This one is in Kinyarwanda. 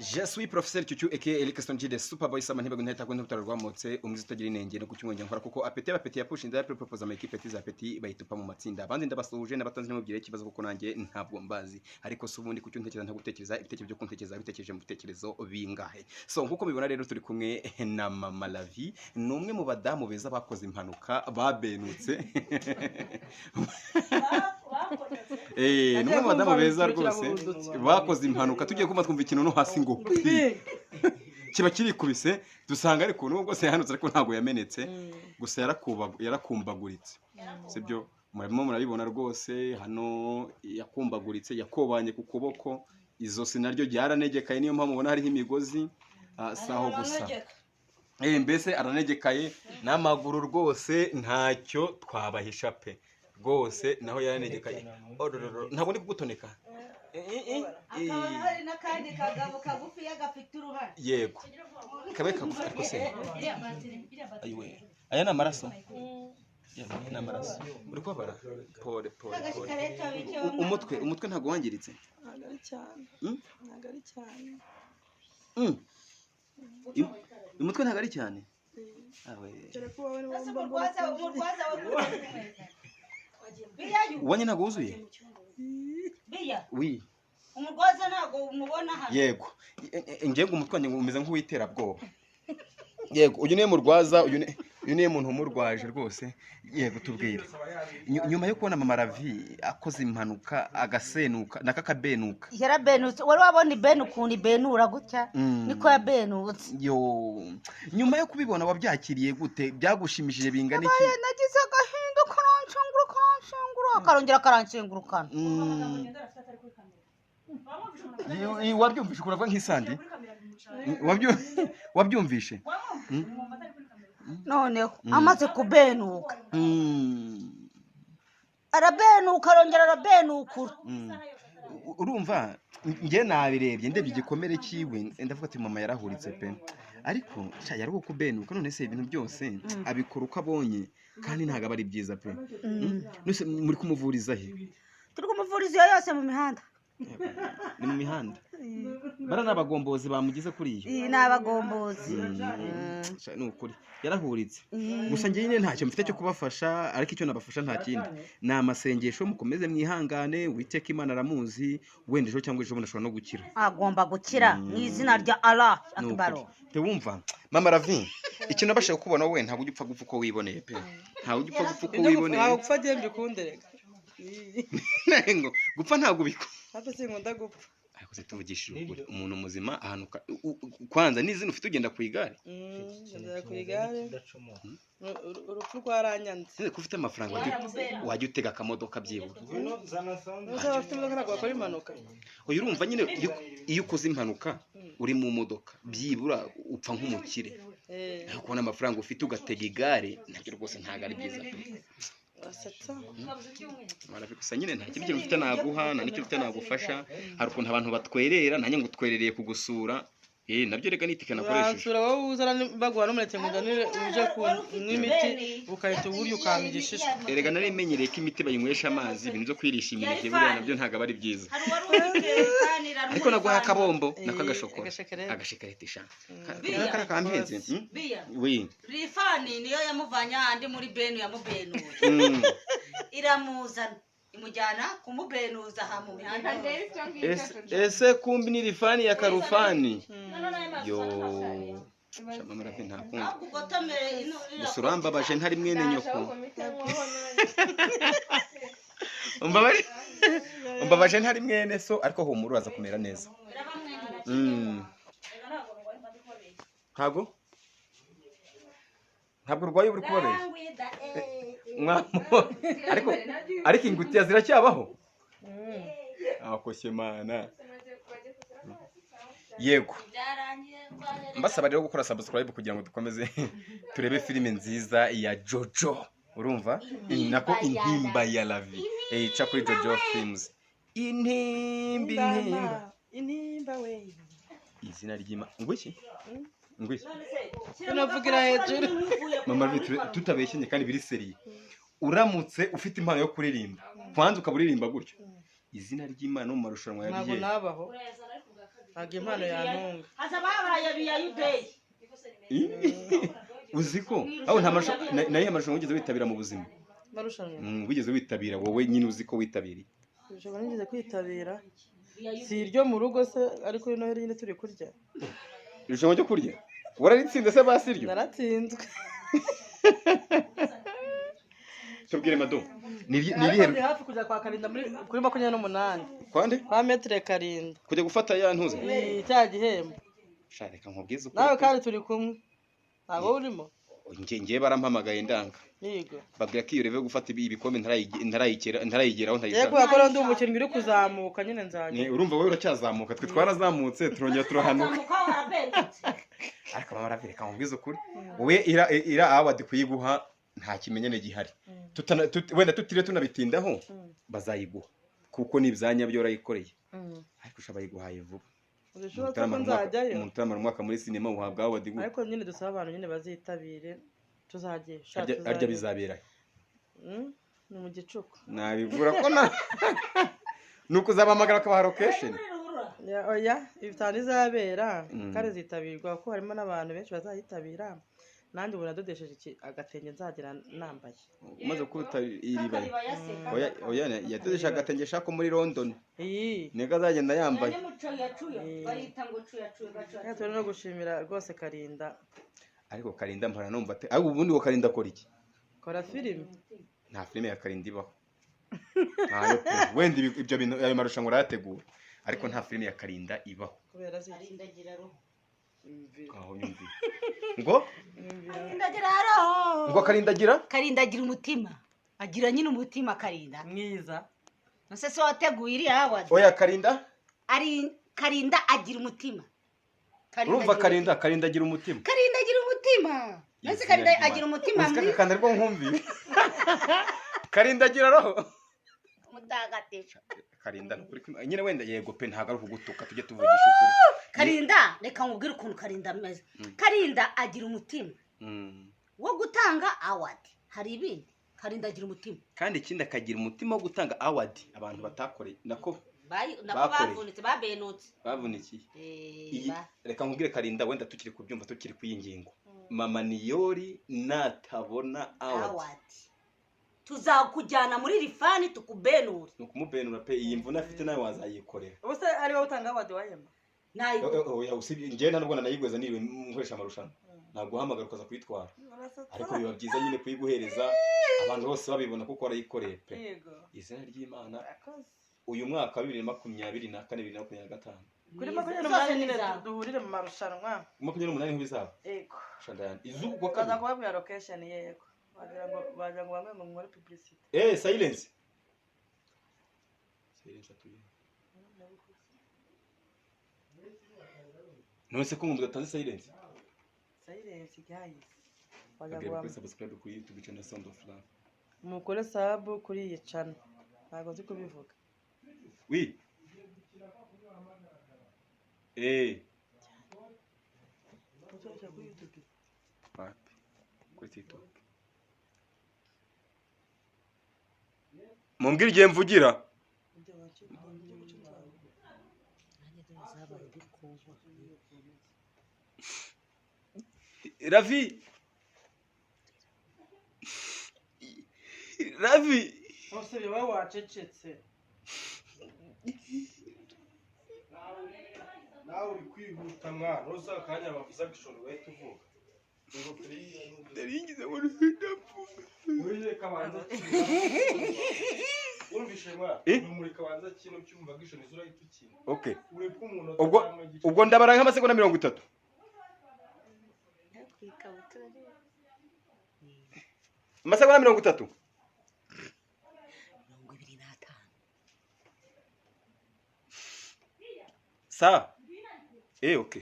Je suis professeur Chuchu aka Eric Stonji de Superboy sama ntibego ntahita ko ntutara rwamotse umwiza utagira inenge no kucyumwonge nkora kuko apeti abapeti yapushinze ya propose ama equipe tiza apeti bayitupa mu matsinda abandi ndabasuhuje n'abatanzi n'umubwire ikibazo kuko nanjye ntabwo mbazi ariko se ubundi kucyo ntekereza nta gutekereza ibitekerezo byo kuntekereza bitekereje mu bitekerezo bingahe so nkuko mubibona rero turi kumwe na Mama Lavi numwe mu badamu beza bakoze impanuka babenutse numwe mu badamu beza rwose bakoze impanuka tugiye kumva twumva ikintu no hasi ngo kiba kirikubise dusanga ariko nubwo se hanutse ariko ntago yamenetse gusa yarakumbaguritse sibyo murimo murabibona rwose hano yakumbaguritse yakobanye ku kuboko izosi naryo ryaranegekaye niyo mpamvu mubona hariho imigozi saho gusa mbese aranegekaye n'amaguru rwose ntacyo twabahisha pe rwose naho yaranegekaye ntabwo ndi kugutoneka hari n'akandi kagabo kagufi gafite uruhare yego kabe kagufi ariko se ayiwe aya ni amaraso ni amaraso uri kubabara pole umutwe ntabwo wangiritse ntabwo ari cyane umutwe ntabwo ari cyane uwanye ntabwo wuzuye wi umurwaza ntabwo umubona hano yego ngiye umutwe wanjye umeze nk'uwiterabwoba yego uyu niwe murwaza uyu niwe muntu umurwaje rwose yego tubwire nyuma yo kubona Mama Lavi akoze impanuka agasenuka nakakabenuka yarabenutse wari wabona ibenu ukuntu ibenura gutya niko yabenutse yo nyuma yo kubibona wabyakiriye gute byagushimishije bingana iki nagize agahinda karanshengura akarongera akaranshengurukana wabyumvishe kurava nk'isandi wabyumvishe noneho amaze kubenuka arabenuka arongera arabenukura urumva njye nabirebye ndebye igikomere cyiwe ndavuga ati mama yarahuritse pe ariko yari kubenuka none se ibintu byose abikora uko abonye kandi ntabwo aba ari byiza pe muri kumuvuriza he turi kumuvuriza iyo yose mu mihanda ni mu mihanda bara n'abagombozi bamugize kuri iyo ni abagombozi ni ukuri yarahuritse gusa njye nyine ntacyo mfite cyo kubafasha ariko icyo nabafasha nta kindi ni amasengesho mukomeze mwihangane witeka Imana aramuzi wenda ejo cyangwa ejo bundi ashobora no gukira agomba gukira mu izina rya Allah akibaro wumva Mama Lavi ikintu nabashaka kubona wowe ntabwo ujya upfa gupfa uko wiboneye pe ntabwo ujya upfa gupfa uko wiboneye ntabwo gupfa gembye kunderega ngo gupfa ntabwo biko hafi sinkunda gupfa ariko se tuvugishije ukuri umuntu muzima ahantu kwanza n'izina ufite ugenda ku igare ndagenda ku igare urupfu rwaranyanze ko ufite amafaranga wajya utega akamodoka byibura uzaba ufite imodoka ntabwo wakora impanuka uyu urumva nyine iyo ukoze impanuka uri mu modoka byibura upfa nk'umukire ariko kubona amafaranga ufite ugatega igare nabyo rwose ntabwo ari byiza gusa nyine nta kintu ufite naguha nta n'icyo ufite nagufasha hari ukuntu abantu batwerera nanjye ngo utwerereye kugusura nabyo reka nitike nakoresheje uransura wowe uzana baguha n'umuneke muganire uje kunywa imiti ukahita uburyo ukampa igishishwa erega nari menyereye ko imiti bayinywesha amazi ibintu byo kwirisha imineke buriya nabyo ntabwo aba ari byiza ariko naguha akabombo nako agashekarete eshanu kariya kampenze rifani niyo yamuvanye ahandi muri benu yamubenuye iramuzana imujyana kumubenuza aha mu mihanda ese kumbi ni rifani ya karufani yo Mama Lavi ntakunda gusa urambabaje ntari mwene nyoko umbabaje ntari mwene so ariko humura uraza kumera neza ntabwo urwaye uri kubabera ariko ingutiya ziracyabaho akoshye mana yego mbasaba rero gukora subscribe kugira ngo dukomeze turebe filime nziza ya Jojo urumva nako intimba ya Lavi ica kuri Jojo Films intimba we izina ry'Imana ngwiki unavugira hejuru Mama Lavi tutabeshenye kandi biri seriye uramutse ufite impano yo kuririmba kwanza ukaburirimba gutyo izina ry'Imana mu marushanwa ntabwo yabiye nabaho ntabwo impano yantunga. hazaba habaye biyayudeyi. Uziko aho nta nayo amarushanwa wigeze witabira mu buzima? Marushanwa wigeze witabira wowe nyine uziko witabiriye? Ushobora nigeze kwitabira si iryo mu rugo se ariko ino heri nyine turi kurya. Irushanwa ryo kurya wararitsinze se basi iryo? Naratsinzwe. Tubwire Mado ni hafi kujya kwa Karinda kuri 28. Kwande? Kwa metre Karinda. Kujya gufata ya ntuze? Cya gihembo. Shareka nkubwiza uko. Nawe kandi turi kumwe. Ntabwo urimo? Ngiye barampamagaye ndanga. Yego. Babwira ko iyo reve gufata ibikombe ntarayigeraho ntayishaka. Yego yakora ndi umukinnyi uri kuzamuka nyine nzajya. Urumva wowe uracyazamuka twe twarazamutse turongera turahanuka. Ariko mama ravireka nkubwiza ukuri. Wowe ira award kuyiguha nta kimenyane gihari. Wenda tutire tunabitindaho bazayiguha kuko ni ibyanya byo rayikoreye. Ariko ushabayiguhaye vuba. Umuntu umwaka muri sinema uhabwa award. Ariko nyine dusaba abantu nyine bazitabire tuzagiye arya bizabera ni mu gicuku nabivura ko na nuko uzabamagara akabaha location. Oya ibitani izabera kandi zitabirwa ko harimo n'abantu benshi bazayitabira. Nanjye ubu nadodesheje agatenge nzagira nambaye umaze kuruta iribaye. Oya yadodesha agatenge shako muri London nega azagenda yambaye. Turi no gushimira rwose Karinda. Ariko Karinda mpara numva ate ariko ubundi wo Karinda akora iki? Kora filime. Nta filime ya Karinda ibaho. Ntayo wenda ibyo bintu ayo marushanwa arategura ariko nta filime ya Karinda ibaho. Kubera Karindagira roho. Aho nyumvi. Ngo Karindagira roho. Ngo Karindagira umutima. Agira nyine umutima Karinda. Mwiza. Nose so wateguye iri award. Oya Karinda? Karinda agira umutima. Urumva Karinda agira umutima. Karinda agira umutima. Nose Karinda agira umutima mwiza. Kandi rwo nkumvi. Karinda agira roho. Mutagatisha. Karinda kuri nyine wenda yego pe ntaga kugutuka tujye tuvugisha ukuri. Karinda reka nkubwire ukuntu Karinda ameze. Karinda agira umutima. Wo gutanga award. Hari ibindi. Karinda agira umutima. Kandi ikindi akagira umutima wo gutanga award abantu batakoreye nako bavunitse babenutse. Bavunikiye. Reka nkubwire Karinda wenda tukiri kubyumva tukiri kuyingingo. Mama Niyori natabona award. Tuzakujyana muri rifani tukubenura. Nukumubenura pe iyi mvuna afite nawe wazayikorera. Ubuse ari wowe utanga award wahema. Oya usibye ngiye ntabwo nanayigweza niwe nkoresha amarushanwa. Naguhamagara ukaza kwitwara. Ariko biba byiza nyine kuyiguhereza abantu bose babibona kuko arayikoreye pe. Yego. Izina ry'Imana. Uyu mwaka 2024 2025. Kuri 28 nyine duhurire mu marushanwa. 28 bizaba. Yego. Shandayani. Izuko kaza kubabwira location yego. Bagira ngo bamwe muri publicity. Silence. Silence atuye. Nonese ko umuntu gatanze silence. Silence guys. Bagira subscribe kuri YouTube channel Sound of Love. Mukore sub kuri iyi channel. Ntago nzi kubivuga. Oui. Kuri TikTok. Mumbwira igihe mvugira. Ravi. Bose biba wacecetse. Nawe uri kwihuta mwana uza akanya bavuza gishoro bahita uvuga. Ndaringize muri ndapfu. Uri kabanza. Urumvishe mwa muri kabanza kino cyumva gishoro izura yitukina. Okay. Uri kumuntu ubwo ndabara nk'amasegonda 30. Amasegonda 30. 25. Sawa. Okay.